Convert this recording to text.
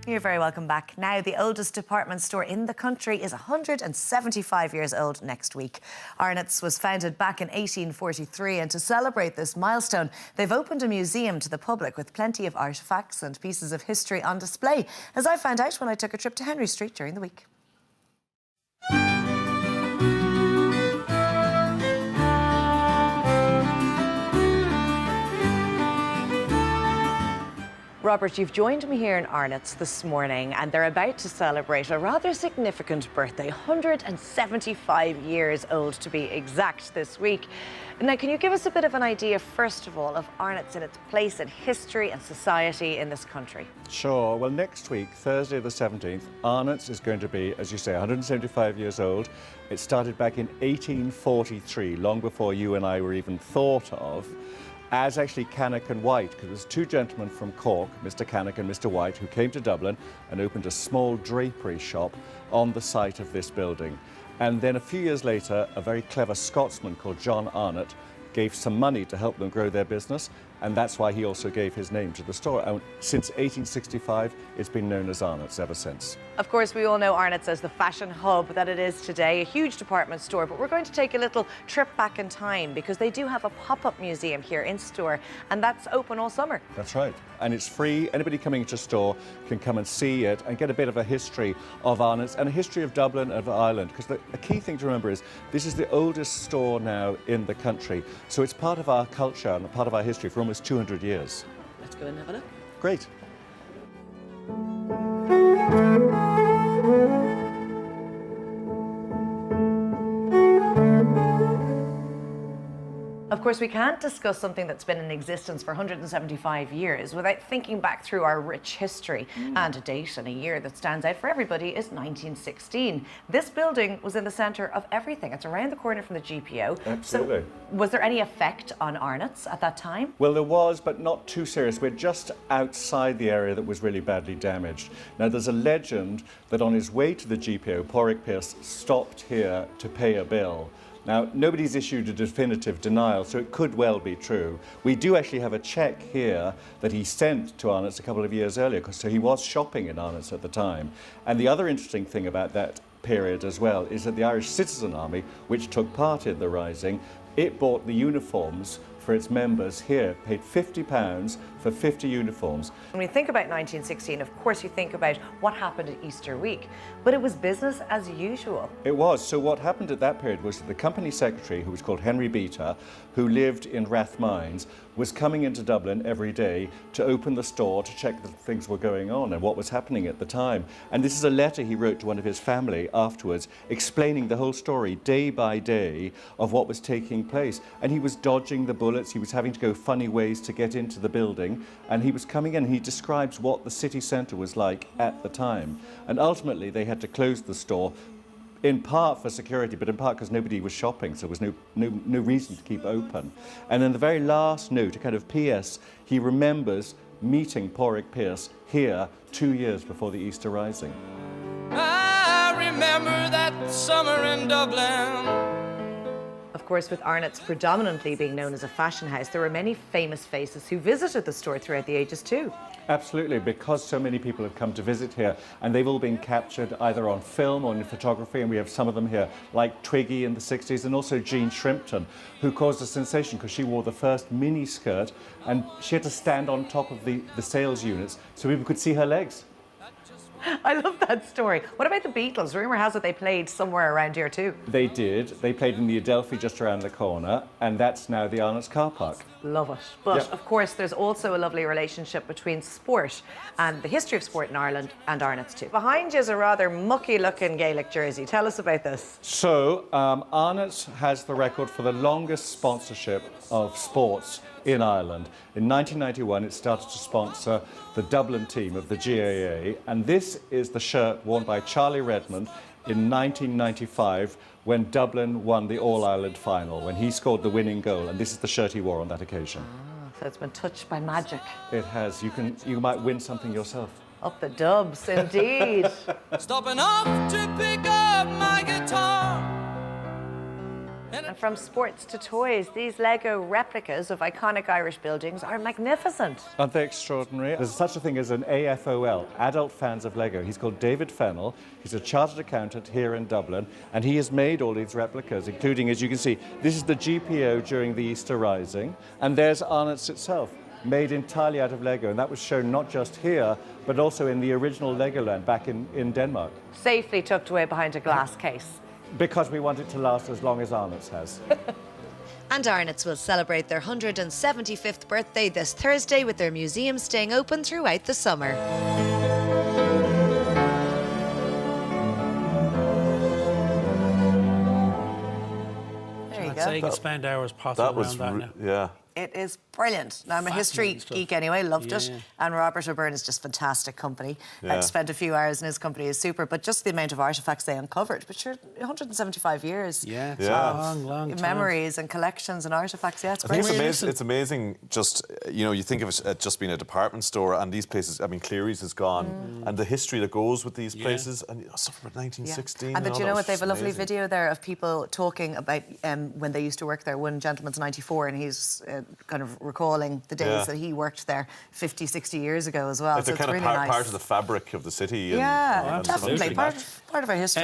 You're very welcome back. Now, the oldest department store in the country is 175 years old next week. Arnotts was founded back in 1843, and to celebrate this milestone, they've opened a museum to the public with plenty of artefacts and pieces of history on display, as I found out when I took a trip to Henry Street during the week. Robert, you've joined me here in Arnotts this morning, and they're about to celebrate a rather significant birthday, 175 years old to be exact this week. Now, can you give us a bit of an idea, first of all, of Arnotts and its place in history and society in this country? Sure. Well, next week, Thursday the 17th, Arnotts is going to be, as you say, 175 years old. It started back in 1843, long before you and I were even thought of, as actually Cannock and White, because there's two gentlemen from Cork, Mr. Cannock and Mr. White, who came to Dublin and opened a small drapery shop on the site of this building. And then a few years later, a very clever Scotsman called John Arnott gave some money to help them grow their business, and that's why he also gave his name to the store. And since 1865, it's been known as Arnott's ever since. Of course, we all know Arnott's as the fashion hub that it is today, a huge department store, but we're going to take a little trip back in time because they do have a pop-up museum here in store, and that's open all summer. That's right, and it's free. Anybody coming to store can come and see it and get a bit of a history of Arnott's and a history of Dublin and of Ireland, because the key thing to remember is this is the oldest store now in the country, so it's part of our culture and part of our history for almost 200 years. Let's go and have a look. Great. Of course, we can't discuss something that's been in existence for 175 years without thinking back through our rich history. And a date and a year that stands out for everybody is 1916. This building was in the centre of everything. It's around the corner from the GPO. Absolutely. So, was there any effect on Arnott's at that time? Well, there was, but not too serious. We're just outside the area that was really badly damaged. Now, there's a legend that on his way to the GPO, Porrick Pierce stopped here to pay a bill. Now, nobody's issued a definitive denial, so it could well be true. We do actually have a cheque here that he sent to Arnott's a couple of years earlier, so he was shopping in Arnott's at the time. And the other interesting thing about that period as well is that the Irish Citizen Army, which took part in the Rising, it bought the uniforms for its members here, paid £50 for 50 uniforms. When we think about 1916, of course you think about what happened at Easter week, but it was business as usual. It was. So what happened at that period was that the company secretary, who was called Henry Beater, who lived in Rathmines, was coming into Dublin every day to open the store to check that things were going on and what was happening at the time. And this is a letter he wrote to one of his family afterwards, explaining the whole story day by day of what was taking place. And he was dodging the bullets, he was having to go funny ways to get into the building, and he was coming in, he describes what the city centre was like at the time. And ultimately they had to close the store, in part for security, but in part because nobody was shopping, so there was no reason to keep open. And in the very last note, a kind of PS, he remembers meeting Porrick Pierce here 2 years before the Easter Rising. I remember that summer in Dublin. Of course, with Arnott's predominantly being known as a fashion house, there were many famous faces who visited the store throughout the ages too. Absolutely, because so many people have come to visit here, and they've all been captured either on film or in photography, and we have some of them here, like Twiggy in the 60s, and also Jean Shrimpton, who caused a sensation because she wore the first mini skirt, and she had to stand on top of the sales units so people could see her legs. I love that story. What about the Beatles? Rumour has it they played somewhere around here too. They did. They played in the Adelphi just around the corner, and that's now the Arnott's car park. Love it. But Yep. of course, there's also a lovely relationship between sport and the history of sport in Ireland and Arnott's too. Behind you is a rather mucky-looking Gaelic jersey. Tell us about this. So, Arnott's has the record for the longest sponsorship of sports in Ireland. In 1991, it started to sponsor the Dublin team of the GAA, and this is the shirt worn by Charlie Redmond in 1995 when Dublin won the All-Ireland final, when he scored the winning goal, and this is the shirt he wore on that occasion. So it's been touched by magic. It has. You might win something yourself. Up the dubs, indeed. Stopping off to pick up my guitar. And from sports to toys, these Lego replicas of iconic Irish buildings are magnificent. Aren't they extraordinary? There's such a thing as an AFOL, Adult Fans of Lego. He's called David Fennell. He's a chartered accountant here in Dublin, and he has made all these replicas, including, as you can see, this is the GPO during the Easter Rising, and there's Arnott's itself, made entirely out of Lego, and that was shown not just here, but also in the original Legoland back in Denmark. Safely tucked away behind a glass case. Because we want it to last as long as Arnott's has. And Arnotts will celebrate their 175th birthday this Thursday with their museum staying open throughout the summer. There you I'd say go. you could spend hours potting around that now. Yeah. It is brilliant. Now, I'm a history geek anyway, loved it. And Robert O'Byrne is just fantastic company. Yeah. I spent a few hours in his company, is super, but just the amount of artefacts they uncovered. But sure, 175 years. Yeah, it's Yeah. a long, long time. Memories and collections and artefacts. Yeah, it's I think great. it's amazing. It's amazing. Just you think of it just being a department store, and these places. I mean, Cleary's is gone, and the history that goes with these places, and stuff from 1916. And do you know what? They have a lovely amazing. video there of people talking about when they used to work there. One gentleman's 94, and he's kind of recalling the days that he worked there 50, 60 years ago as well. It's so a kind it's of really nice. part of the fabric of the city. Yeah, and definitely. absolutely. Part of our history.